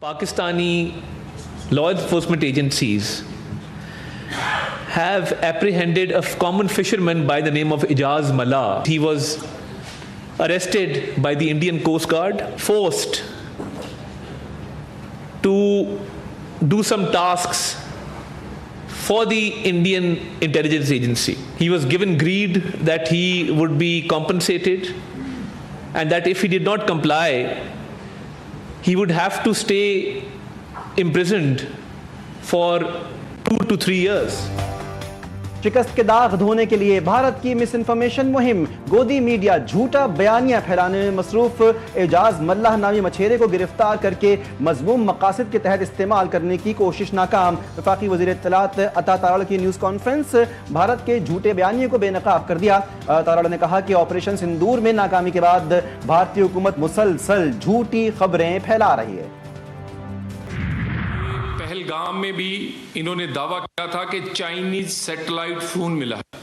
Pakistani law enforcement agencies have apprehended a common fisherman by the name of Ijaz Mallah. He was arrested by the Indian Coast Guard, forced to do some tasks for the Indian intelligence agency. He was given greed that he would be compensated and that if he did not comply, he would have to stay imprisoned for 2 to 3 years. شکست کے داغ دھونے کے لیے بھارت کی مس information مہم، گودی media جھوٹا بیانیہ پھیلانے میں مصروف اعجاز ملہ نامی مچھیرے کو گرفتار کر کے مذموم مقاصد کے تحت استعمال کرنے کی کوشش ناکام۔ وفاقی وزیر اطلاعات عطا تارڑ کی نیوز کانفرنس بھارت کے جھوٹے بیانیے کو بے نقاب کر دیا۔ تارڑ نے کہا کہ آپریشن سندور میں ناکامی کے بعد بھارتی حکومت مسلسل جھوٹی خبریں پھیلا رہی ہے۔ پہلگام میں بھی انہوں نے دعویٰ کیا تھا کہ چائنیز سیٹلائٹ فون ملا ہے،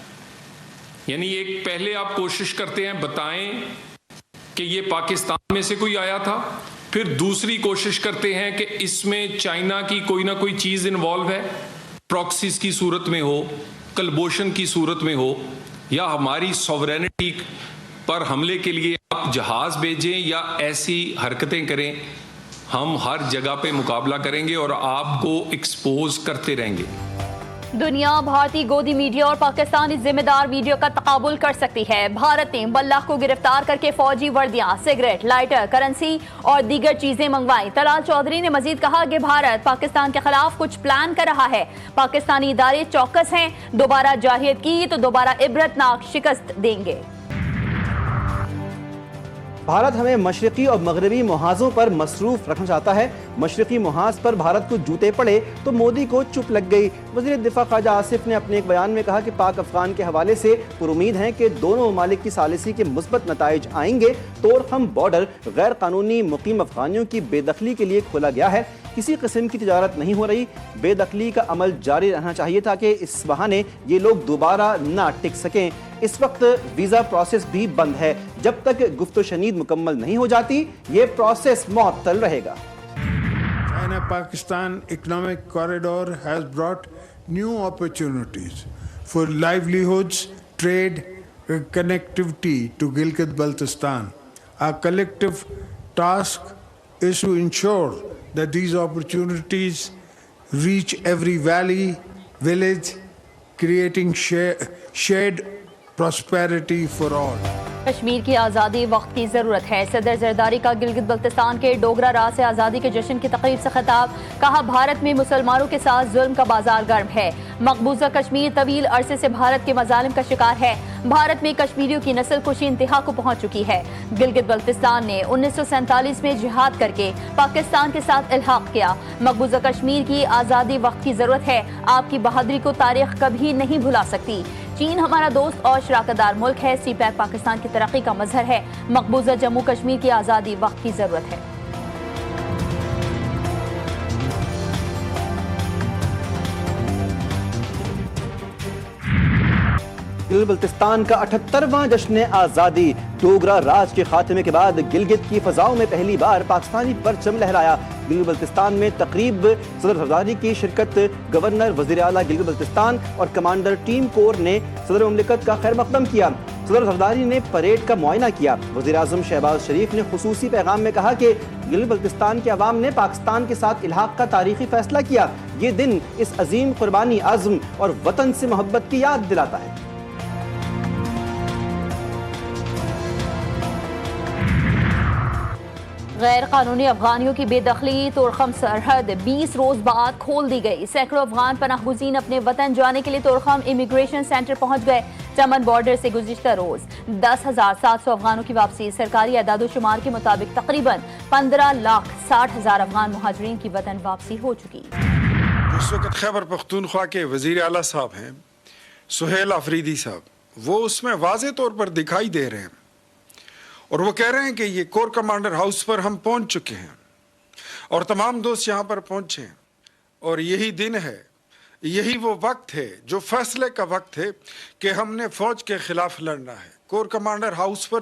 یعنی ایک پہلے آپ کوشش کرتے ہیں بتائیں کہ یہ پاکستان میں سے کوئی آیا تھا، پھر دوسری کوشش کرتے ہیں کہ اس میں چائنا کی کوئی نہ کوئی چیز انوالو ہے، پراکسیز کی صورت میں ہو، کلبوشن کی صورت میں ہو، یا ہماری سوورینٹی پر حملے کے لیے آپ جہاز بھیجیں یا ایسی حرکتیں کریں۔ ہم ہر جگہ پہ مقابلہ کریں گے اور آپ کو ایکسپوز کرتے رہیں گے۔ دنیا بھارتی گودی میڈیا اور پاکستانی ذمہ دار میڈیا کا تقابل کر سکتی ہے۔ بھارت نے ملہ کو گرفتار کر کے فوجی وردیاں، سگریٹ، لائٹر، کرنسی اور دیگر چیزیں منگوائیں۔ طلال چودھری نے مزید کہا کہ بھارت پاکستان کے خلاف کچھ پلان کر رہا ہے۔ پاکستانی ادارے چوکس ہیں، دوبارہ جارحیت کی تو دوبارہ عبرتناک شکست دیں گے۔ بھارت ہمیں مشرقی اور مغربی محاذوں پر مصروف رکھنا چاہتا ہے۔ مشرقی محاذ پر بھارت کو جوتے پڑے تو مودی کو چپ لگ گئی۔ وزیر دفاع خواجہ آصف نے اپنے ایک بیان میں کہا کہ پاک افغان کے حوالے سے پر امید ہیں کہ دونوں ممالک کی ثالثی کے مثبت نتائج آئیں گے۔ توڑخم بارڈر غیر قانونی مقیم افغانیوں کی بے دخلی کے لیے کھولا گیا ہے، کسی قسم کی تجارت نہیں ہو رہی۔ بے دخلی کا عمل جاری رہنا چاہیے تاکہ اس بہانے یہ لوگ دوبارہ نہ ٹک سکیں۔ اس وقت ویزا پروسیس بھی بند ہے، جب تک گفت و شنید مکمل نہیں ہو جاتی یہ پروسیس معطل رہے گا۔ China-Pakistan economic corridor has brought new opportunities for livelihoods, trade, connectivity to Gilgit-Baltistan. Our collective task is to ensure that these opportunities reach every valley, village, creating shared prosperity for all. Kashmir کی آزادی وقت کی ضرورت ہے۔ صدر زرداری کا گلگت بلتستان کے ڈوگرا راز سے آزادی کے جشن کی تقریب سے خطاب، کہا بھارت میں مسلمانوں کے ساتھ ظلم کا بازار گرم ہے۔ مقبوضہ کشمیر طویل عرصے سے بھارت کے مظالم کا شکار ہے۔ بھارت میں کشمیریوں کی نسل کشی انتہا کو پہنچ چکی ہے۔ گلگت بلتستان نے 1947 میں جہاد کر کے پاکستان کے ساتھ الحاق کیا۔ مقبوضہ کشمیر کی آزادی وقت کی ضرورت ہے۔ آپ کی بہادری کو تاریخ کبھی نہیں بھلا سکتی۔ چین ہمارا دوست اور شراکت دار ملک ہے۔ سی پیک پاکستان کی ترقی کا مظہر ہے۔ مقبوضہ جموں کشمیر کی آزادی وقت کی ضرورت ہے۔ گلگت بلتستان کا 78واں جشن آزادی، ڈوگرا راج کے خاتمے کے بعد گلگت کی فضاؤں میں پہلی بار پاکستانی پرچم لہرایا۔ گلگت بلتستان میں تقریب صدر زرداری کی شرکت، گورنر، وزیر اعلیٰ گلگت بلتستان اور کمانڈر ٹیم کور نے صدر مملکت کا خیر مقدم کیا۔ صدر زرداری نے پریڈ کا معائنہ کیا۔ وزیر اعظم شہباز شریف نے خصوصی پیغام میں کہا کہ گلگت بلتستان کے عوام نے پاکستان کے ساتھ الحاق کا تاریخی فیصلہ کیا۔ یہ دن اس عظیم قربانی عزم اور وطن سے محبت کی یاد دلاتا ہے۔ غیر قانونی افغانیوں کی بے دخلی توڑخم سرحد 20 روز بعد کھول دی گئی۔ سینکڑوں افغان پناہ گزین اپنے وطن جانے کے لیے توڑخم امیگریشن سینٹر پہنچ گئے۔ چمن بارڈر سے گزشتہ روز 10,700 افغانوں کی واپسی۔ سرکاری اعداد و شمار کے مطابق تقریباً 15,60,000 افغان مہاجرین کی وطن واپسی ہو چکی۔ اس وقت خیبر پختونخوا کے وزیر اعلیٰ صاحب ہیں سہیل آفریدی صاحب، وہ اس میں واضح طور پر دکھائی دے رہے ہیں اور وہ کہہ رہے ہیں کہ یہ کور کمانڈر ہاؤس پر ہم پہنچ چکے ہیں اور تمام دوست یہاں پر پہنچے ہیں، اور یہی دن ہے، یہی وہ وقت ہے جو فیصلے کا وقت ہے کہ ہم نے فوج کے خلاف لڑنا ہے، کور کمانڈر ہاؤس پر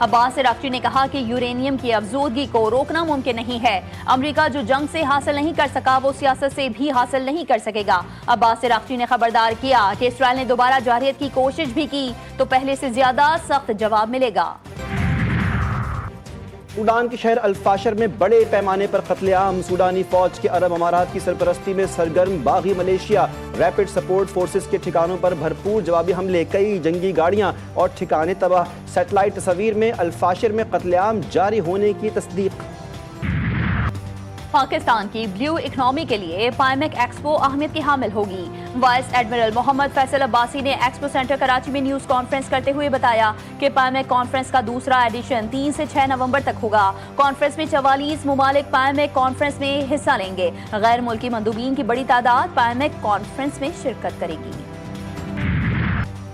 عباس عراقچی نے کہا کہ یورینیم کی افزودگی کو روکنا ممکن نہیں ہے. امریکہ جو جنگ سے حاصل نہیں کر سکا وہ سیاست سے بھی حاصل نہیں کر سکے گا. عباس عراقچی نے خبردار کیا کہ اسرائیل نے دوبارہ جارحیت کی کوشش بھی کی تو پہلے سے زیادہ سخت جواب ملے گا. سوڈان کے شہر الفاشر میں بڑے پیمانے پر قتل عام. سوڈانی فوج کے عرب امارات کی سرپرستی میں سرگرم باغی ملیشیا ریپڈ سپورٹ فورسز کے ٹھکانوں پر بھرپور جوابی حملے, کئی جنگی گاڑیاں اور ٹھکانے تباہ. سیٹلائٹ تصاویر میں الفاشر میں قتل عام جاری ہونے کی تصدیق. پاکستان کی بلیو اکنامی کے لیے پائمیک ایکسپو اہمیت کی حامل ہوگی. وائس ایڈمرل محمد فیصل عباسی نے ایکسپو سینٹر کراچی میں نیوز کانفرنس کرتے ہوئے بتایا کہ پائمیک کانفرنس کا دوسرا ایڈیشن 3 سے 6 نومبر تک ہوگا. کانفرنس میں 44 ممالک پائمیک کانفرنس میں حصہ لیں گے. غیر ملکی مندوبین کی بڑی تعداد پائمیک کانفرنس میں شرکت کرے گی.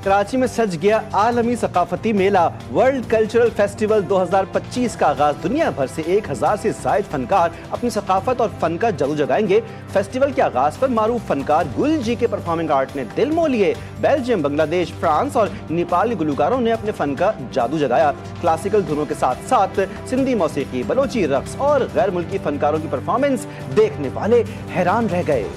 کراچی میں سج گیا عالمی ثقافتی میلہ. ورلڈ کلچرل فیسٹیول 2025 کا آغاز. دنیا بھر سے 1000 سے زائد فنکار اپنی ثقافت اور فن کا جادو جگائیں گے. فیسٹیول کے آغاز پر معروف فنکار گل جی کے پرفارمنگ آرٹ نے دل مو لیے. بیلجیم، بنگلہ دیش، فرانس اور نیپالی گلوکاروں نے اپنے فن کا جادو جگایا. کلاسیکل دھنوں کے ساتھ ساتھ سندھی موسیقی، بلوچی رقص اور غیر ملکی فنکاروں کی پرفارمنس دیکھنے والے حیران رہ گئے.